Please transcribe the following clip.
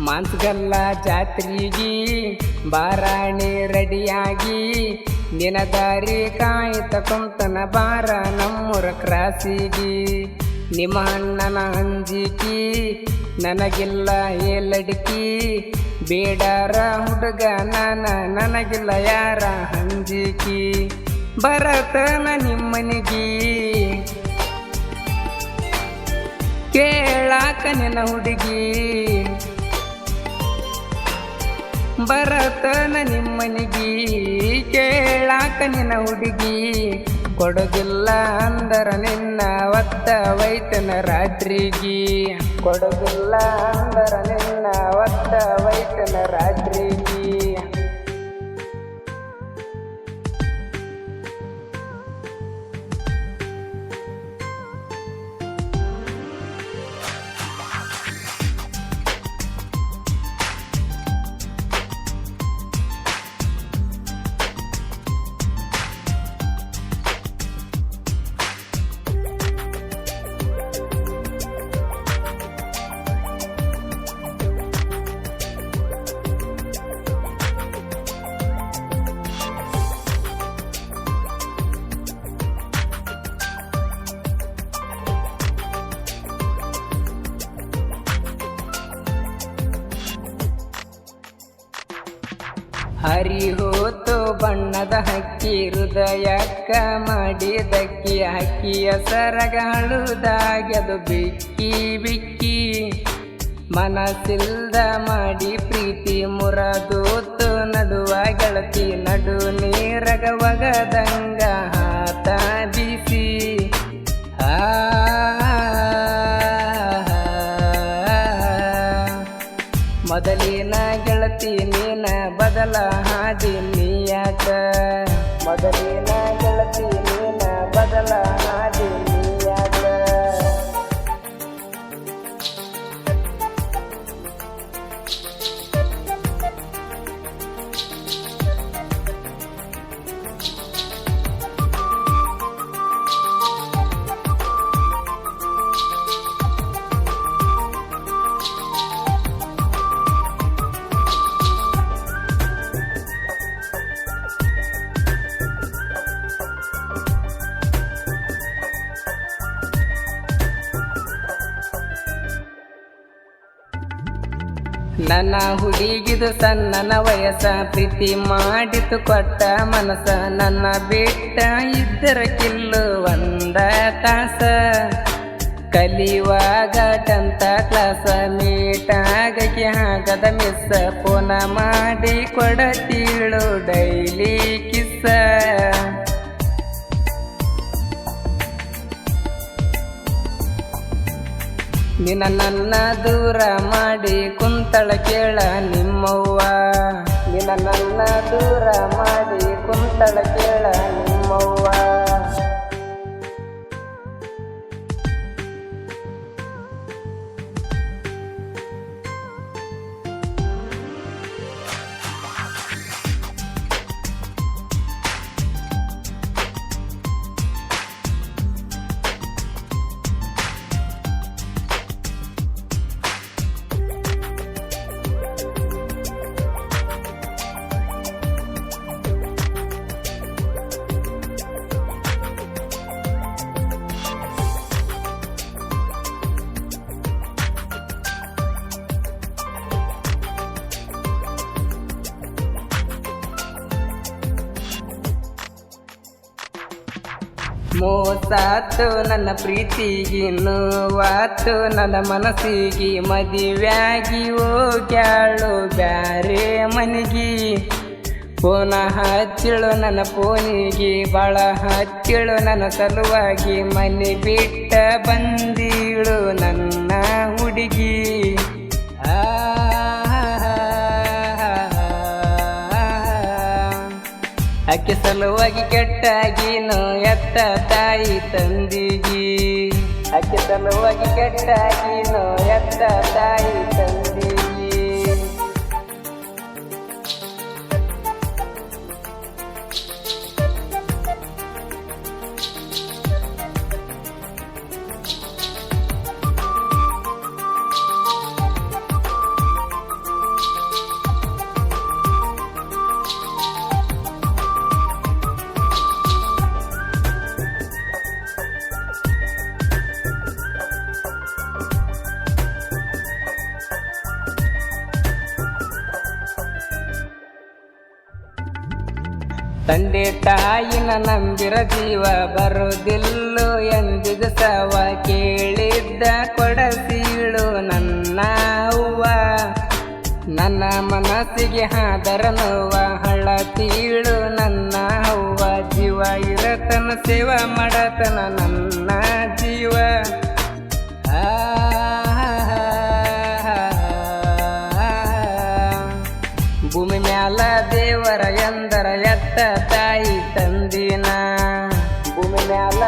ಮಾನ್ಸ್ಗಲ್ಲ ಜಾತ್ರೆಗಿ ಬಾರಾಣಿ ರೆಡಿಯಾಗಿ ನಿನ ದಾರಿ ಕಾಯ್ತ ಕುಂತನ ಬಾರ ನಮ್ಮೂರ ಕ್ರಾಸಿಗಿ ನಿಮ್ಮ ಅಣ್ಣನ ಅಂಜಿಕಿ ನನಗಿಲ್ಲ ಏಲಡಿಕಿ ಬೇಡಾರ ಹುಡುಗ ನನಗಿಲ್ಲ ಯಾರ ಅಂಜಿಕಿ ಬರತನ ನಿಮ್ಮನಿಗಿ ಕೇಳಾಕ ನಿನ್ನ ಹುಡುಗಿ ಬರತನ ನಿಮ್ಮನಿಗಿ ಕೇಳಾಕ ನಿನ್ನ ಹುಡುಗಿ ಕೊಡೋದಿಲ್ಲ ಅಂದರ ನಿನ್ನ ಒತ್ತ ವೈತನ ರಾತ್ರಿಗಿ ಕೊಡೋದಿಲ್ಲ ಅಂದರ ನಿನ್ನ ಒತ್ತ ವೈತನ ರಾತ್ರಿಗಿ ಹರಿ ಹೋತು ಬಣ್ಣದ ಹಕ್ಕಿ ಹೃದಯಕ್ಕ ಮಾಡಿದಕ್ಕಿ ಹಕ್ಕಿಯ ಸರಗಾಳುದಾಗ್ಯದು ಬಿಕ್ಕಿ ಬಿಕ್ಕಿ ಮನಸ್ಸಿಲ್ದ ಮಾಡಿ ಪ್ರೀತಿ ಮುರದೂತು ನಡುವ ಗೆಳತಿ ನಡು ನೀರಗ ಒಗದಂಗ ಹಾತ ಬಿಸಿ ಮೊದಲಿನ ಗೆಳತಿ ನೀನ ಬದಲ ಹಾದಿ ನೀಯಾಕ ಮೊದಲಿನ ಗೆಳತಿ ನೀನ ಬದಲ ಹಾದಿ ನೀಯಾಕ ನನ್ನ ಹುಡುಗಿದು ಸಣ್ಣನ ವಯಸ್ಸ ಪ್ರೀತಿ ಮಾಡಿತು ಕೊಟ್ಟ ಮನಸ ನನ್ನ ಬಿಟ್ಟ ಇದ್ದರ ಕಿಲ್ಲು ಒಂದ ತಾಸ ಕಲಿಯುವಾಗ 10th ಕ್ಲಾಸ ಮೀಟಾಗಕ್ಕೆ ಆಗದ ಮಿಸ್ ಫೋನ ಮಾಡಿ ಕೊಡತೀಳು ಡೈಲಿ ಕಿಸ್ಸ ನಿನ್ನ ನನ್ನ ದೂರ ಮಾಡಿ ಕುಂತಳ ಕೇಳ ನಿಮ್ಮವ್ವ ನಿನ್ನ ನನ್ನ ದೂರ ಮಾಡಿ ಕುಂತಳ ಕೇಳ ನಿಮ್ಮವ್ವ ಮೋಸಾತು ನನ್ನ ಪ್ರೀತಿಗಿ ನೋವಾತು ನನ್ನ ಮನಸ್ಸಿಗಿ ಮದುವೆಯಾಗಿ ಹೋಗ್ಯಾಳು ಬ್ಯಾರೆ ಮನಿಗಿ ಫೋನ ಹಚ್ಚಿಳು ನನ್ನ ಫೋನಿಗೆ ಬಾಳ ಹಚ್ಚಿಳು ನನ್ನ ಸಲುವಾಗಿ ಮನೆ ಬಿಟ್ಟ ಬಂದಿಳು ನನ್ನ ಹುಡುಗಿ ಅಕ್ಕಿ ಸಲುವಾಗಿ ಕೆಟ್ಟಾಗಿನು ಎತ್ತ ತಾಯಿ ತಂದಿಗಿ ಅಕ್ಕಿ ಸಲುವಾಗಿ ಕೆಟ್ಟಾಗಿನು ಎತ್ತ ತಾಯಿ ತಂದಿಗಿ ತಂದೆ ತಾಯಿನ ನಂಬಿರ ಜೀವ ಬರುವುದಿಲ್ಲೋ ಎಂದಿಗೂ ಸವ ಕೇಳಿದ್ದ ಕೊಡಸೀಳು ನನ್ನ ಅವ್ವ ನನ್ನ ಮನಸ್ಸಿಗೆ ಹಾದರ ನೋವ ಹಳತೀಳು ನನ್ನ ಅವ್ವ ಜೀವ ಇರತನ ಸೇವಾ ಮಾಡತನ ನನ್ನ ಜೀವ ಭೂಮಿ ಮ್ಯಾಲ ದೇವರ ಎಂದರ ಎತ್ತ ತಾಯಿ ತಂದಿನ ಭೂಮಿ ಮ್ಯಾಲ